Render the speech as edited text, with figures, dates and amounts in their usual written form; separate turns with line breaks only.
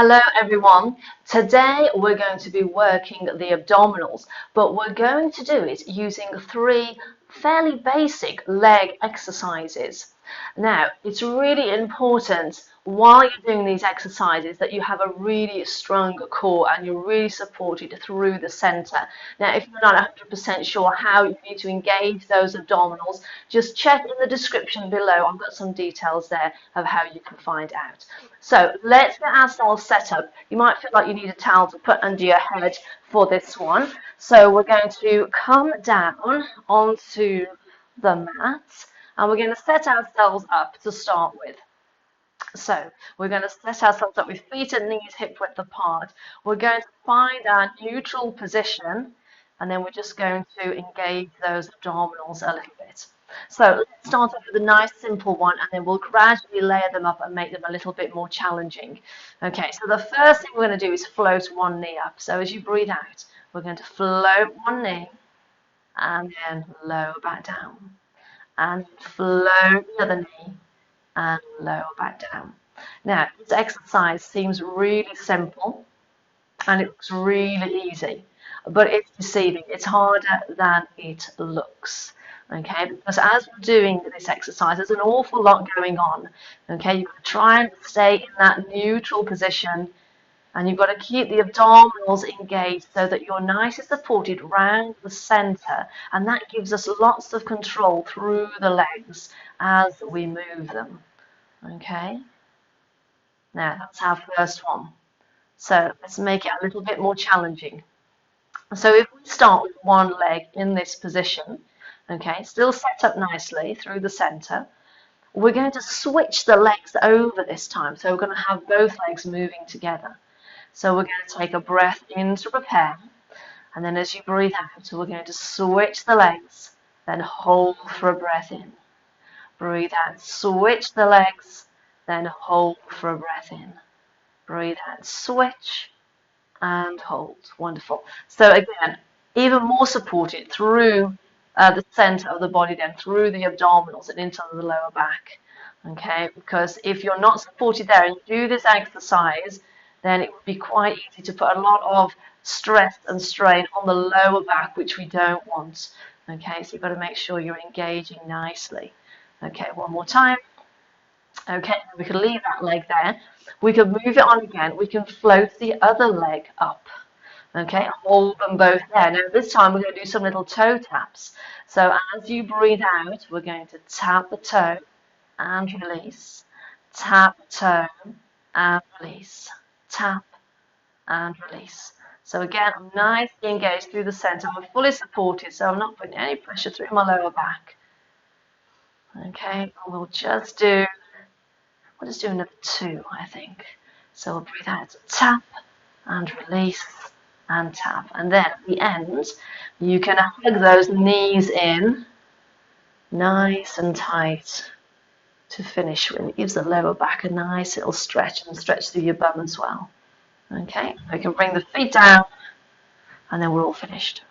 Hello everyone. Today we're going to be working the abdominals, but we're going to do it using three fairly basic leg exercises. Now, it's really important while you're doing these exercises that you have a really strong core and you're really supported through the center. Now, if you're not 100% sure how you need to engage those abdominals, just check in the description below. I've got some details there of how you can find out. So let's get ourselves set up. You might feel like you need a towel to put under your head for this one. So we're going to come down onto the mat and we're going to set ourselves up to start with. So we're going to set ourselves up with feet and knees hip width apart. We're going to find our neutral position and then we're just going to engage those abdominals a little bit. So let's start off with a nice simple one and then we'll gradually layer them up and make them a little bit more challenging. Okay, so the first thing we're going to do is float one knee up. So as you breathe out, we're going to float one knee and then lower back down. And float the other knee and lower back down. Now, this exercise seems really simple and it looks really easy, but it's deceiving. It's harder than it looks. Okay, because as we're doing this exercise, there's an awful lot going on. Okay, you've got to try and stay in that neutral position and you've got to keep the abdominals engaged so that you're nice and supported round the center, and that gives us lots of control through the legs as we move them. Okay, now that's our first one. So let's make it a little bit more challenging. So if we start with one leg in this position, okay, still set up nicely through the center, we're going to switch the legs over this time. So we're going to have both legs moving together. So we're going to take a breath in to prepare, and then as you breathe out, we're going to switch the legs, then hold for a breath in. Breathe out, switch the legs, then hold for a breath in. Breathe out, switch, and hold. Wonderful. So again, even more supported through the center of the body, then through the abdominals and into the lower back. Okay, because if you're not supported there and you do this exercise, then it would be quite easy to put a lot of stress and strain on the lower back, which we don't want. Okay, so you've got to make sure you're engaging nicely. Okay, one more time. Okay, we can leave that leg there. We can move it on again. We can float the other leg up. Okay, hold them both there. Now this time we're going to do some little toe taps. So as you breathe out, we're going to tap the toe and release. Tap the toe and release. Tap and release. So again, I'm nicely engaged through the center. I'm fully supported, so I'm not putting any pressure through my lower back. Okay, we'll just do another two, I think. So we'll breathe out, tap and release and tap. And then at the end, you can hug those knees in nice and tight to finish with. It gives the lower back a nice little stretch and stretch through your bum as well. Okay, we can bring the feet down and then we're all finished.